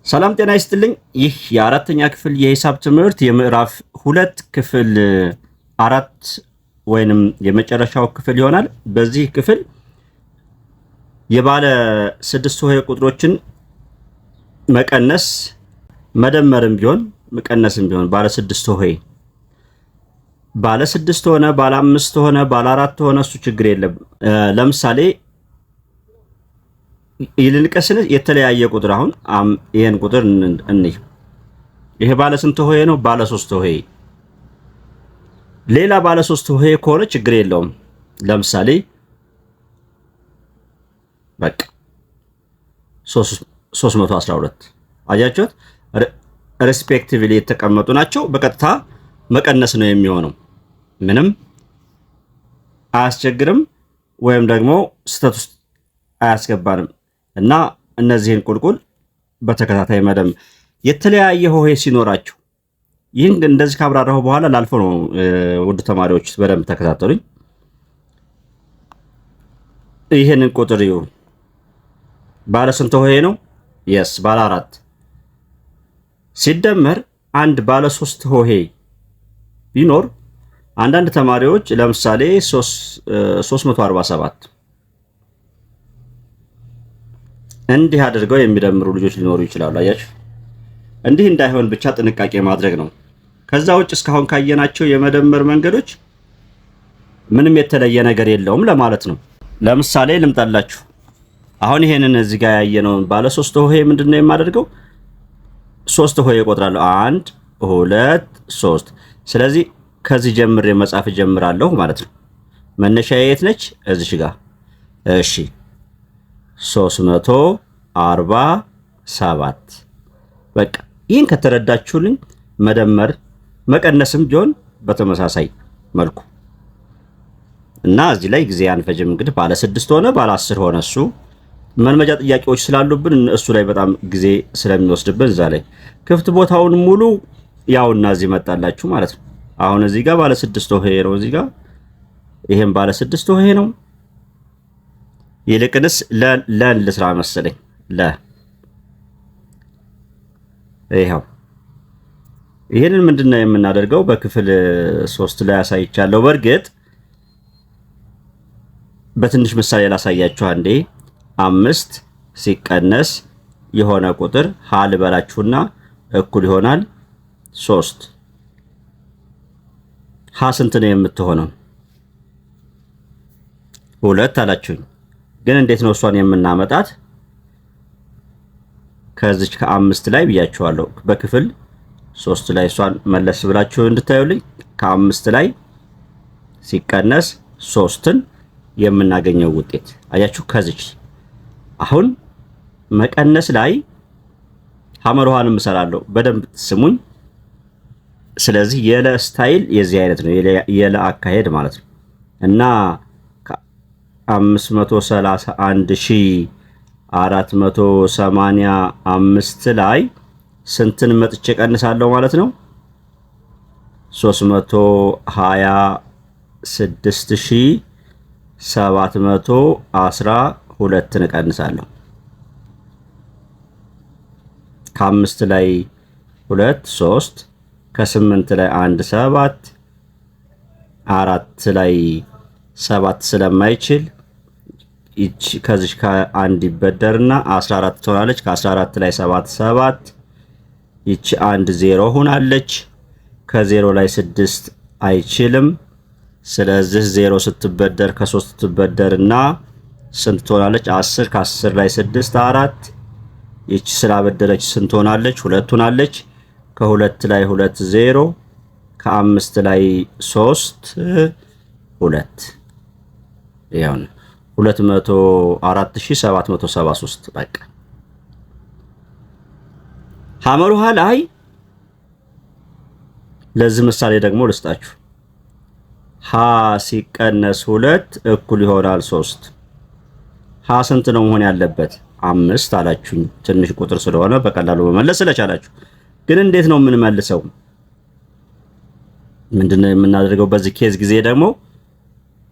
ሰላም ጤና ይስጥልኝ። ይህ የአራተኛ ክፍል የሂሳብ ትምህርት የምዕራፍ 2 ክፍል 4 ወይንም የመጨረሻው ክፍል ይሆናል። በዚህ ክፍል የባለ 6 ሆሄ ቁጥሮችን መቀነስ መደመርም ቢሆን መቀነስም ቢሆን ባለ 6 ሆሄ ባለ 6 ሆነ ባለ 5 ሆነ ባለ 4 ሆነ እሱ ችግር የለም። ለምሳሌ ይልልቀስን የተለያየ ቁጥር አሁን ይሄን ቁጥር እንይ። ይሄ ባለ ስንት ሆሄ ነው? ባለ 3 ሆሄ። ሌላ ባለ 3 ሆሄ ከሆነ ችግር የለውም። ለምሳሌ በቃ 312 አያችሁት? ሪስፔክቲቭሊ የተቀመጡ ናቸው። በቀጥታ መቀነስ ነው የሚሆነው። ምንም አያስቸግርም ወይም ደግሞ ስህተት ውስጥ አያስገባንም። እና እነዚህን ቁልቁል በተከታታይ መደም የተለያየ ሆሄ ሲኖራቸው ይህን እንደዚህ ካብራራሁ በኋላ ላልፎ ነው። ውድ ተማሪዎች በደንብ ተከታተሉኝ። ይሄንን ቁጥር ይሁ ባለ ስንት ሆሄ ነው? የስ ባለ 4 ሲደመር አንድ ባለ 3 ሆሄ ቢኖር አንዳንድ ተማሪዎች ለምሳሌ 347 እንዲህ አድርገው የሚደምሩ ልጆች ሊኖሩ ይችላሉ። አያችሁ፣ እንዲህ እንዳይሆን ብቻ ጥንቃቄ ማድረግ ነው። ከዛ ውጭ እስካሁን ካየናቸው የመደመር መንገዶች ምንም የተለየ ነገር የለውም ለማለት ነው። ለምሳሌ ልምጣላችሁ። አሁን ይሄንን እዚህ ጋር ያየነውን ባለ 3 ሆሄ ምንድነው የማደርገው? 3 ሆሄ እቆጥራለሁ። 1 2 3። ስለዚህ ከዚህ ጀምሬ መጻፍ ጀምራለሁ ማለት ነው። መነሻዬ የት ነች? እዚህ ጋር። እሺ 347 በቃ ይህን ከተረዳችሁልኝ መደመር መቀነስም ቢሆን በተመሳሳይ መልኩ እና እዚህ ላይ ጊዜ አንፈጅም። እንግዲህ ባለ 6 ሆነ ባለ 10 ሆነ እሱ መልመጃ ጥያቄዎች ስላሉብን እሱ ላይ በጣም ጊዜ ስለሚወስድብን እዛ ላይ ክፍት ቦታውን ሙሉ ያውና እዚህ መጣላችሁ ማለት ነው። አሁን እዚህ ጋር ባለ 6 ሆሄ ነው። እዚህ ጋር ይሄን ባለ 6 ሆሄ ነው። ይልቅንስ ለን ልስራ መሰለኝ። ይሄው ይሄንን ምንድነው የምናደርገው? በክፍል 3 ላይ አሳይቻለሁ። በእርግጥ በትንሽ ምሳሌ ላሳያችሁ አንዴ። 5 ሲቀነስ የሆነ ቁጥር ሀ ልበላችሁና እኩል ይሆናል 3። ሀ ስንት ነው የምትሆነው? 2 አላችሁኝ። ግን እንዴት ነው እሷን የምናመጣት? ከዚች ከ5 ላይ ብያችኋለሁ። በክፍል 3 ላይ እሷን መለስ ብላችሁ እንድታዩልኝ። ከ5 ላይ ሲቀነስ 3ን የምናገኘው ውጤት አያችሁ። ከዚች አሁን መቀነስ ላይ ሐመር ውሃንም እሰራለሁ። በደንብ ስሙኝ። ስለዚህ የለ ስታይል የዚህ አይነት ነው፣ የለ አካሄድ ማለት ነው። እና 531485 ላይ ስንትን መጥቼ ቀንሳለሁ ማለት ነው? 326712 እቀንሳለሁ። ከ5 ላይ 2 3 ከ8 ላይ 1 7 4 ላይ 7 ስለማይችል እቺ ከዚህ ከ1 ይበደርና 14 ትሆናለች። ከ14 ላይ 7 7 እቺ 1 0 ሆናለች። ከ0 ላይ 6 አይችልም። ስለዚህ 0 ስትበደር ከ3 ትበደርና ስንት ትሆናለች? 10 ከ10 ላይ 6 4 እቺ ስላበደረች ስንት ሆናለች? 2 ሆናለች። ከ2 ላይ 2 0 ከ5 ላይ 3 2 ይሄው 204773 በቃ ሐመር ውሃ ላይ ለዚህ ምሳሌ ደግሞ ልስጣችሁ። ሀ ሲቀነስ 2 እኩል ይሆናል 3። ሀ ስንት ነው መሆን ያለበት? 5 አላችሁኝ። ትንሽ ቁጥር ስለሆነ በቀላሉ መመለስ ስለቻላችሁ። ግን እንዴት ነው የምንመልሰው? ምንድነው የምናደርገው? በዚህ ኬዝ ጊዜ ደግሞ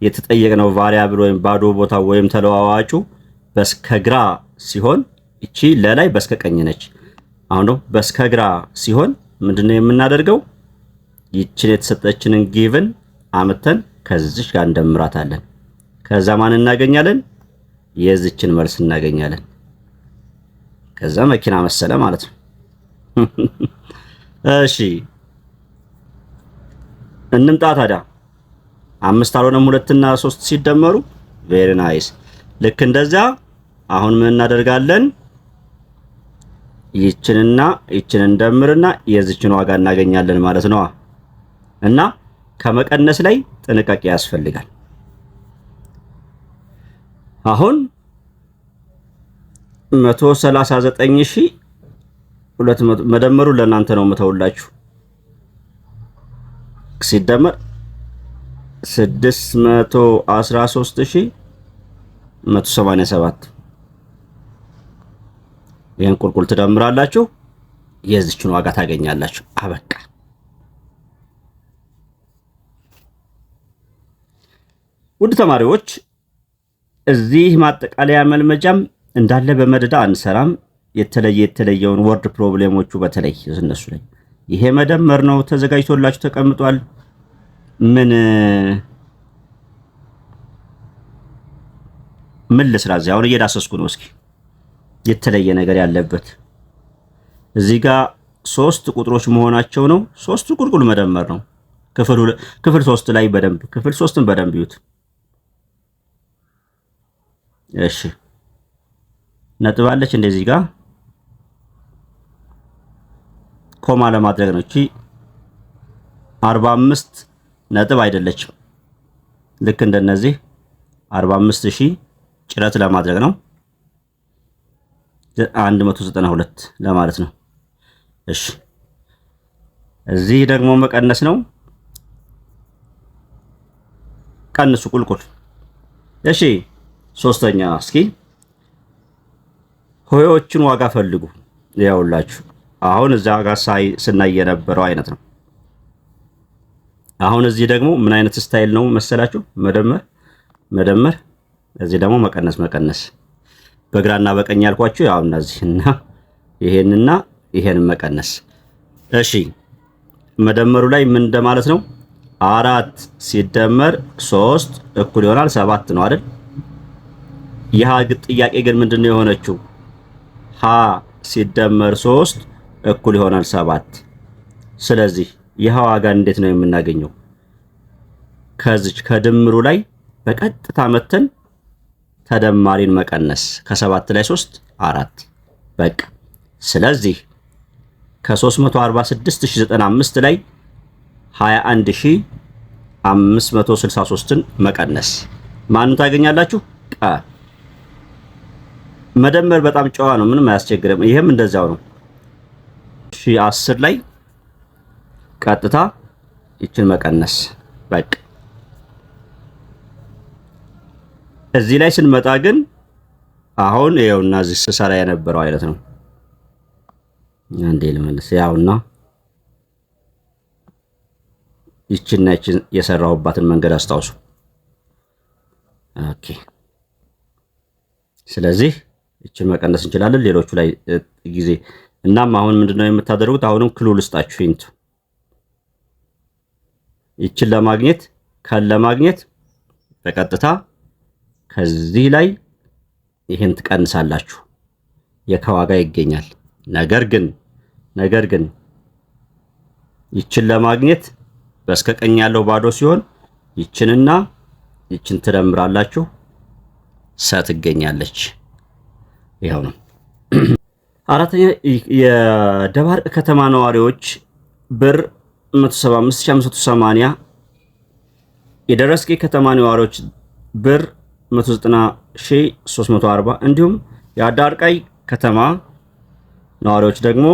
የተጠየቅነው ቫሪያብል ወይም ባዶ ቦታ ወይም ተለዋዋጩ በስከ ግራ ሲሆን እቺ ለላይ በስከ ቀኝ ነች። አሁን ነው በስከግራ ሲሆን ምንድነው የምናደርገው? ይችን የተሰጠችንን ጊቭን አመተን ከዚች ጋር እንደምራታለን። ከዛ ማን እናገኛለን? የዚችን መልስ እናገኛለን። ከዛ መኪና መሰለ ማለት ነው። እሺ እንምጣ ታዲያ። 5 አልሆነም 2 እና 3 ሲደመሩ ቬሪ ናይስ። ልክ እንደዛ አሁን ምን እናደርጋለን? ይችንና ይችን እንደምርና የዚችን ዋጋ እናገኛለን ማለት ነው። እና ከመቀነስ ላይ ጥንቃቄ ያስፈልጋል። አሁን 139200 መደመሩ ለእናንተ ነው የምተውላችሁ። ሲደመር 613187 ይሄን ቁልቁል ትደምራላችሁ፣ የዚችን ዋጋ ታገኛላችሁ። አበቃ። ውድ ተማሪዎች እዚህ ማጠቃለያ መልመጃም እንዳለ በመደዳ አንሰራም። የተለየውን ወርድ ፕሮብሌሞቹ በተለይ እነሱ ላይ ይሄ መደመር ነው ተዘጋጅቶላችሁ ተቀምጧል። ምን ልስራ? እዚህ አሁን እየዳሰስኩ ነው። እስኪ የተለየ ነገር ያለበት እዚህ ጋር 3 ቁጥሮች መሆናቸው ነው። 3ቱ ቁልቁል መደመር ነው። ክፍል 3 ላይ በደንብ ክፍል 3ን በደንብ ይዩት። እሺ ነጥብ አለች እንደዚህ ጋር ኮማ ለማድረግ ነው። እቺ 45 ነጥብ አይደለችም። ልክ እንደነዚህ 45000 ጭረት ለማድረግ ነው። 192 ለማለት ነው። እሺ እዚህ ደግሞ መቀነስ ነው። ቀንሱ ቁልቁል። እሺ ሶስተኛ እስኪ ሆዮችን ዋጋ ፈልጉ። ያውላችሁ አሁን እዛ ጋር ስናይ የነበረው አይነት ነው። አሁን እዚህ ደግሞ ምን አይነት ስታይል ነው መሰላችሁ? መደመር፣ እዚህ ደግሞ መቀነስ። በግራና በቀኝ ያልኳችሁ ያው እነዚህና ይሄንና ይሄን መቀነስ። እሺ መደመሩ ላይ ምን እንደማለት ነው? 4 ሲደመር 3 እኩል ይሆናል 7 ነው አይደል? ይህ ጥያቄ ግን ምንድነው የሆነችው? ሀ ሲደመር 3 እኩል ይሆናል 7። ስለዚህ ይህ ዋጋ እንዴት ነው የምናገኘው? ከዚች ከድምሩ ላይ በቀጥታ መተን ተደማሪን መቀነስ። ከ7 ላይ 3 4 በቃ። ስለዚህ ከ346095 ላይ 21563ን መቀነስ ማንን ታገኛላችሁ? ቀ መደመር በጣም ጨዋ ነው፣ ምንም አያስቸግርም። ይሄም እንደዛው ነው። 10 ላይ ቀጥታ ይችን መቀነስ በቃ። እዚህ ላይ ስንመጣ ግን አሁን ይኸውና እዚህ ስሰራ የነበረው አይነት ነው። አንዴ ልመልስ። ያውና ይችን የሰራሁባትን መንገድ አስታውሱ። ኦኬ። ስለዚህ ይችን መቀነስ እንችላለን ሌሎቹ ላይ ጊዜ። እናም አሁን ምንድነው የምታደርጉት? አሁንም ክሉ ልስጣችሁ ሂንት። ይችን ለማግኘት በቀጥታ ከዚህ ላይ ይሄን ትቀንሳላችሁ። የከዋጋ ይገኛል። ነገር ግን ይችን ለማግኘት በስከቀኝ ያለው ባዶ ሲሆን ይችንና ይችን ትደምራላችሁ፣ ሰ ትገኛለች። ይሄው ነው። አራተኛ የደባርቅ ከተማ ነዋሪዎች ብር 175580፣ የደረስጌ ከተማ ነዋሪዎች ብር 190340 እንዲሁም የአዳርቃይ ከተማ ነዋሪዎች ደግሞ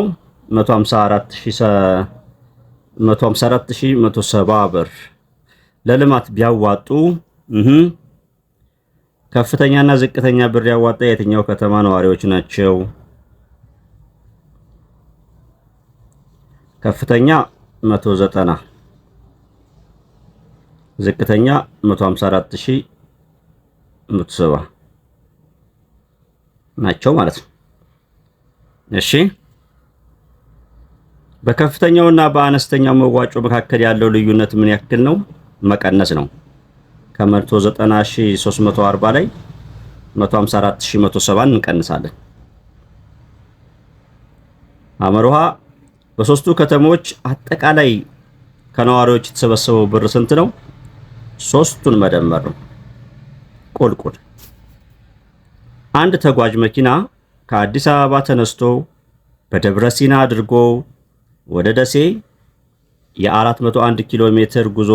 154170 ብር ለልማት ቢያዋጡ ከፍተኛና ዝቅተኛ ብር ያዋጣ የትኛው ከተማ ነዋሪዎች ናቸው? ከፍተኛ 190፣ ዝቅተኛ 154170 ናቸው ማለት ነው። እሺ በከፍተኛውና በአነስተኛው መዋጮ መካከል ያለው ልዩነት ምን ያክል ነው? መቀነስ ነው። ከ190340 ላይ 154170 እንቀንሳለን። አመርሃ በሶስቱ ከተሞች አጠቃላይ ከነዋሪዎች የተሰበሰበው ብር ስንት ነው? ሶስቱን መደመር ነው። ቁልቁል አንድ ተጓዥ መኪና ከአዲስ አበባ ተነስቶ በደብረ ሲና አድርጎ ወደ ደሴ የ401 ኪሎ ሜትር ጉዞ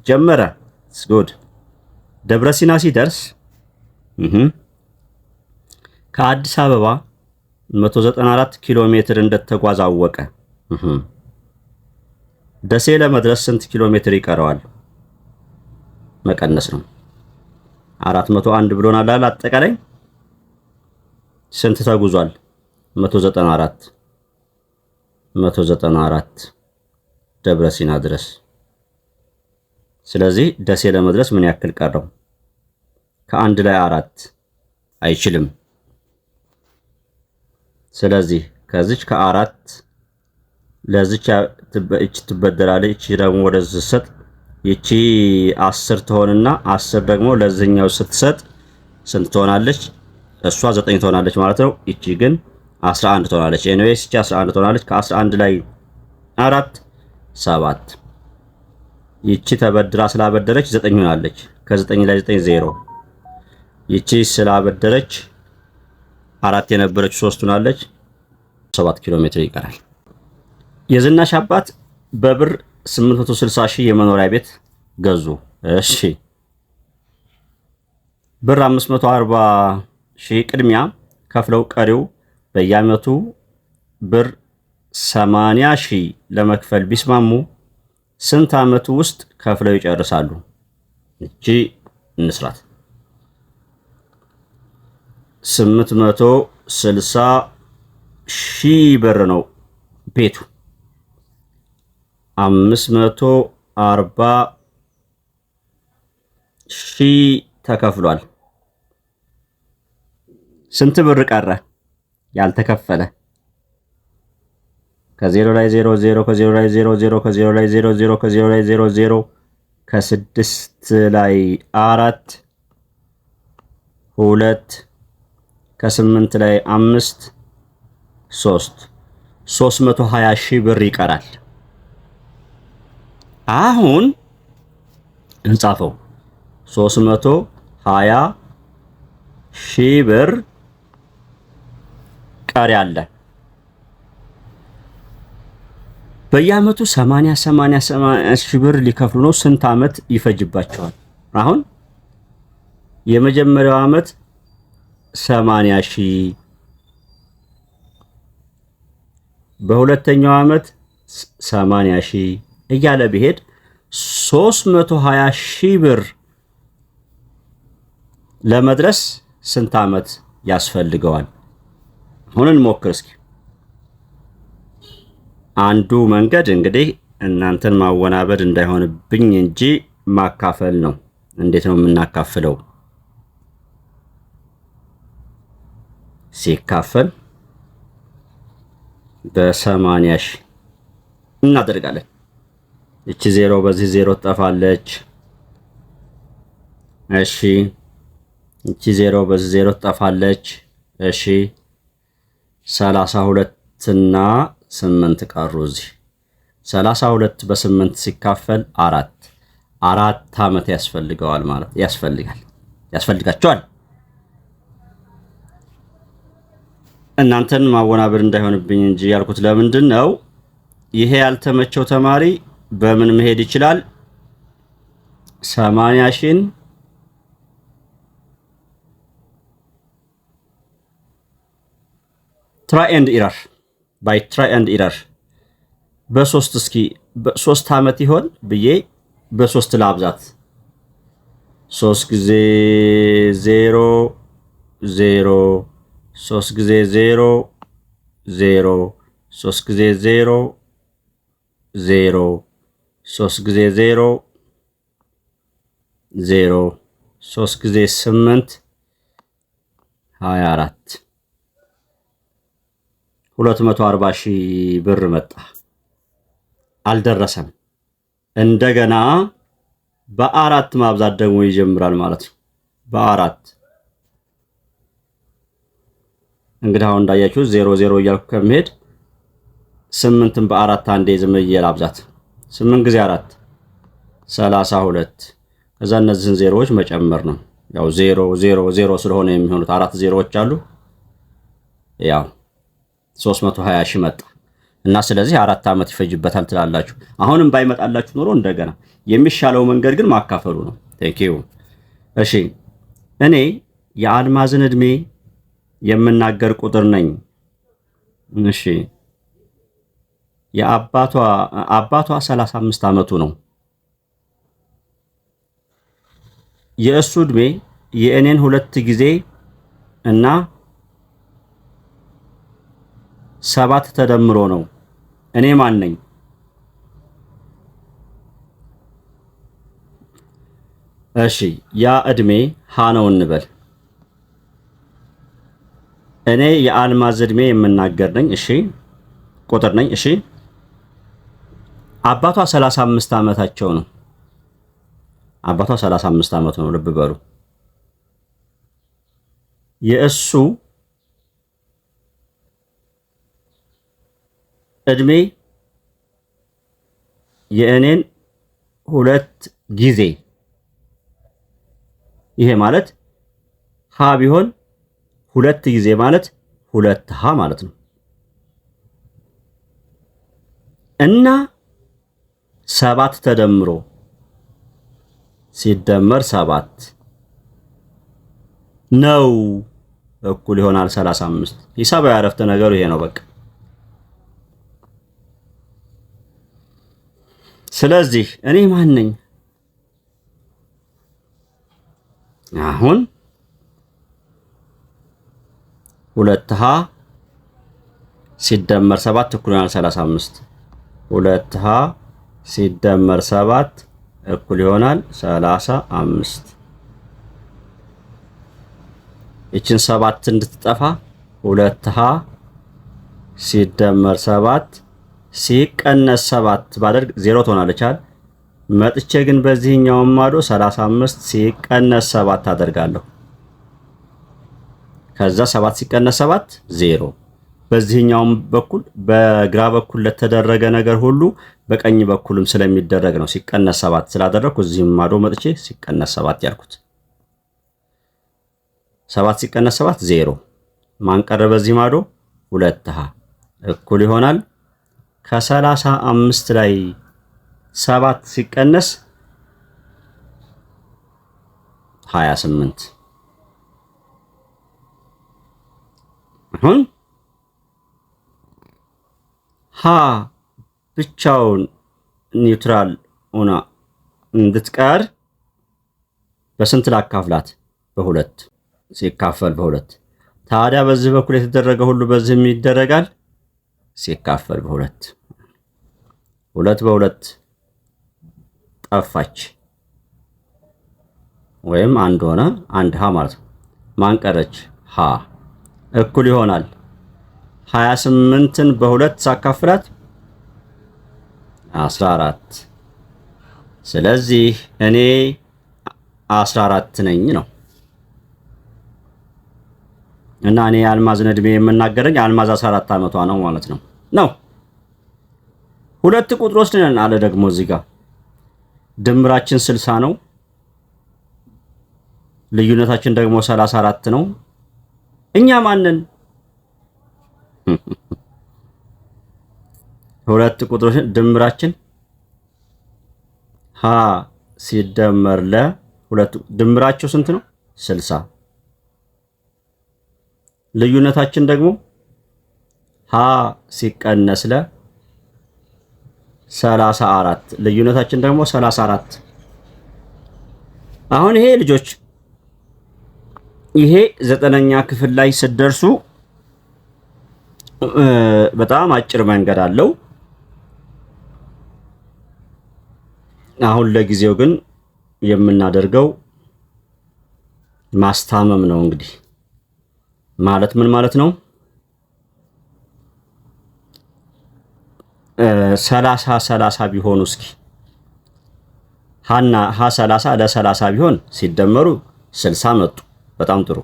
ጀመረ። ስጉድ ደብረ ሲና ሲደርስ ከአዲስ አበባ 194 ኪሎ ሜትር እንደተጓዘ አወቀ። ደሴ ለመድረስ ስንት ኪሎ ሜትር ይቀረዋል? መቀነስ ነው። 401 ብሎናል አይደል? አጠቃላይ ስንት ተጉዟል? 194 ደብረ ሲና ድረስ። ስለዚህ ደሴ ለመድረስ ምን ያክል ቀረው? ከአንድ ላይ 4 አይችልም። ስለዚህ ከዚች ከ4 ለዚች ትበደራለች። እቺ ደግሞ ወደዚህ ስትሰጥ ይቺ 10 ትሆንና 10 ደግሞ ለዚህኛው ስትሰጥ ስንት ትሆናለች? እሷ 9 ትሆናለች ማለት ነው። ይቺ ግን 11 ትሆናለች። ኤኒዌይስ ይቺ 11 ትሆናለች። ከ11 ላይ 4 7። ይቺ ተበድራ ስላበደረች 9 ሆናለች። ከ9 ላይ 9 0። ይቺ ስላበደረች 4 የነበረች 3 ሆናለች። 7 ኪሎ ሜትር ይቀራል። የዝናሽ አባት በብር 860 ሺህ የመኖሪያ ቤት ገዙ። እሺ ብር 540 ሺህ ቅድሚያ ከፍለው ቀሪው በየዓመቱ ብር 80 ሺህ ለመክፈል ቢስማሙ ስንት ዓመቱ ውስጥ ከፍለው ይጨርሳሉ? እቺ እንስራት። 860 ሺህ ብር ነው ቤቱ። 540 ሺህ ተከፍሏል። ስንት ብር ቀረ ያልተከፈለ? ከ0 ላይ 0 0 ከ0 ላይ 0 0 ከ0 ላይ 0 0 ከ0 ላይ 0 0 ከ6 ላይ 4 2 ከ8 ላይ 5 3 320 ሺህ ብር ይቀራል። አሁን እንጻፈው። 320 ሺህ ብር ቀሪ አለ። በየዓመቱ 80 ሺህ ብር ሊከፍሉ ነው። ስንት ዓመት ይፈጅባቸዋል? አሁን የመጀመሪያው ዓመት 80 ሺህ፣ በሁለተኛው ዓመት 80 ሺህ እያለ ቢሄድ 320 ሺህ ብር ለመድረስ ስንት ዓመት ያስፈልገዋል? አሁን እንሞክር እስኪ። አንዱ መንገድ እንግዲህ እናንተን ማወናበድ እንዳይሆንብኝ እንጂ ማካፈል ነው። እንዴት ነው የምናካፍለው? ሲካፈል በ80 ሺህ እናደርጋለን። እቺ 0 በዚህ 0 ትጠፋለች። እሺ እቺ 0 በዚህ 0 ትጠፋለች። እሺ 32 እና 8 ቀሩ። እዚህ 32 በ8 ሲካፈል 4 ዓመት ያስፈልገዋል ማለት ያስፈልጋቸዋል። እናንተን ማወናበድ እንዳይሆንብኝ እንጂ ያልኩት ለምንድን ነው? ይሄ ያልተመቸው ተማሪ በምን መሄድ ይችላል? 80 ሺህን ትራይ ኤንድ ኢረር ባይ ትራይ ኤንድ ኢረር በ3 እስኪ በ3 ዓመት ይሆን ብዬ በ3 ላብዛት። 3 ጊዜ 0 0 3 ጊዜ 0 0 3 ጊዜ 0 0 3 ጊዜ 0 0 3 ጊዜ 8 24 240 ሺህ ብር መጣ። አልደረሰም። እንደገና በአራት ማብዛት ደግሞ ይጀምራል ማለት ነው። በአራት እንግዲህ አሁን እንዳያችሁ 0 0 እያልኩ ከመሄድ 8ን በአራት አንዴ ዝም ብዬ ላብዛት። 8 ጊዜ 4 32። ከዛ እነዚህን ዜሮዎች መጨመር ነው። ያው 0 0 0 ስለሆነ የሚሆኑት አራት ዜሮዎች አሉ። ያው 320 ሺህ መጣ እና ስለዚህ 4 ዓመት ይፈጅበታል ትላላችሁ። አሁንም ባይመጣላችሁ ኖሮ እንደገና የሚሻለው መንገድ ግን ማካፈሉ ነው። ቴንክ ዩ። እሺ እኔ የአልማዝን እድሜ የምናገር ቁጥር ነኝ። እሺ አባቷ 35 ዓመቱ ነው። የእሱ እድሜ የእኔን 2 ጊዜ እና 7 ተደምሮ ነው። እኔ ማን ነኝ? እሺ ያ እድሜ ሀ ነው እንበል። እኔ የአልማዝ እድሜ የምናገር ነኝ። እሺ ቁጥር ነኝ። እሺ አባቷ 35 ዓመታቸው ነው። አባቷ 35 ዓመቱ ነው። ልብ በሉ። የእሱ እድሜ የእኔን 2 ጊዜ። ይሄ ማለት ሀ ቢሆን 2 ጊዜ ማለት 2 ሀ ማለት ነው እና 7 ተደምሮ ሲደመር 7 ነው እኩል ይሆናል 35። ሂሳባዊ አረፍተ ነገሩ ይሄ ነው በቃ። ስለዚህ እኔ ማን ነኝ? አሁን 2 ሀ ሲደመር 7 እኩል ይሆናል 35። 2 ሀ ሲደመር 7 እኩል ይሆናል 35። ይችን 7 እንድትጠፋ 2 ሀ ሲደመር 7 ሲቀነስ 7 ባደርግ 0 ትሆናለች አይደል? መጥቼ ግን በዚህኛው ማዶ 35 ሲቀነስ 7 አደርጋለሁ። ከዛ 7 ሲቀነስ 7 0። በዚህኛውም በኩል በግራ በኩል ለተደረገ ነገር ሁሉ በቀኝ በኩልም ስለሚደረግ ነው ሲቀነስ 7 ስላደረኩ እዚህም ማዶ መጥቼ ሲቀነስ 7 ያልኩት። 7 ሲቀነስ 7 0። ማን ቀረ በዚህ ማዶ? 2 ሀ እኩል ይሆናል ከ35 ላይ 7 ሲቀነስ 28። አሁን ሀ ብቻውን ኒውትራል ሆና እንድትቀር በስንት ላካፍላት? በ2 ሲካፈል በ2። ታዲያ በዚህ በኩል የተደረገ ሁሉ በዚህም ይደረጋል ሲካፈል በ2። 2 በ2 ጠፋች ወይም አንድ ሆነ። 1 ሀ ማለት ነው። ማን ቀረች? ሀ እኩል ይሆናል 28ን በ2 ሳካፍላት 14። ስለዚህ እኔ 14 ነኝ ነው። እና እኔ የአልማዝን እድሜ የምናገረኝ አልማዝ 14 ዓመቷ ነው ማለት ነው። 2 ቁጥር ወስደን አለ ደግሞ እዚህ ጋር ድምራችን 60 ነው። ልዩነታችን ደግሞ 34 ነው። እኛ ማንን? 2 ቁጥሮች ድምራችን ሀ ሲደመር ለ2 ድምራቸው ስንት ነው? 60። ልዩነታችን ደግሞ ሀ ሲቀነስ ለ 34። ልዩነታችን ደግሞ 34። አሁን ይሄ ልጆች ይሄ 9ኛ ክፍል ላይ ስትደርሱ በጣም አጭር መንገድ አለው። አሁን ለጊዜው ግን የምናደርገው ማስታመም ነው። እንግዲህ ማለት ምን ማለት ነው? 30 ቢሆኑ እስኪ ሀ 30 ለ30 ቢሆን ሲደመሩ 60 መጡ። በጣም ጥሩ።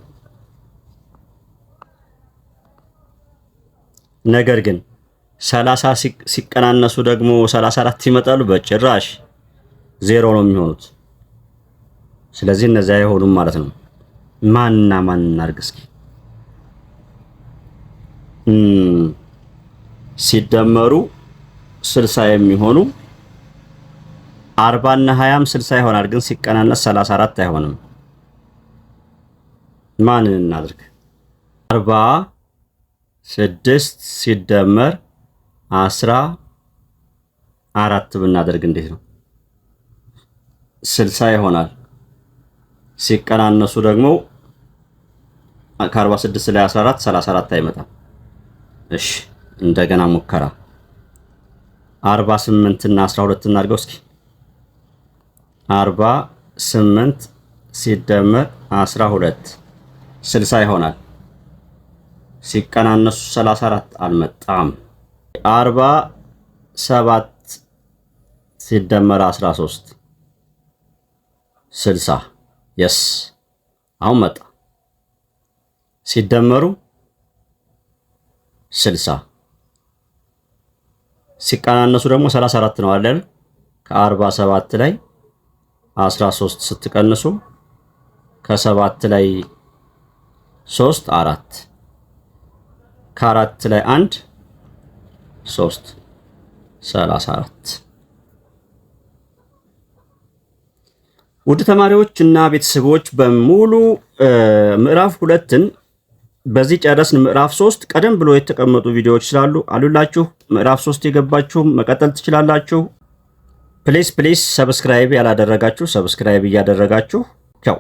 ነገር ግን 30 ሲቀናነሱ ደግሞ 34 ይመጣሉ። በጭራሽ 0 ነው የሚሆኑት። ስለዚህ እነዚያ አይሆኑም ማለት ነው። ማንና ማን እናድርግ እስኪ? ሲደመሩ 60 የሚሆኑ 40 እና 20ም 60 ይሆናል። ግን ሲቀናነስ 34 አይሆንም። ማንን እናድርግ? 46 ሲደመር 14 ብናደርግ እንዴት ነው? 60 ይሆናል። ሲቀናነሱ ደግሞ ከ46 ላይ 14 34 አይመጣም። እሺ እንደገና ሙከራ 48 እና 12 እናድርገው እስኪ። 48 ሲደመር 12 60 ይሆናል። ሲቀናነሱ 34 አልመጣም። 47 ሲደመር 13 60 የስ አሁን መጣ። ሲደመሩ 60 ሲቀናነሱ ደግሞ 34 ነው አይደል? ከ47 ላይ 13 ስትቀንሱ ከ7 ላይ 3 4 ከ4 ላይ 1 3 34። ውድ ተማሪዎች እና ቤተሰቦች በሙሉ ምዕራፍ 2ን በዚህ ጨረስን። ምዕራፍ 3 ቀደም ብሎ የተቀመጡ ቪዲዮዎች ስላሉ አሉላችሁ። ምዕራፍ 3 የገባችሁ መቀጠል ትችላላችሁ። ፕሊስ ሰብስክራይብ ያላደረጋችሁ ሰብስክራይብ እያደረጋችሁ ቻው።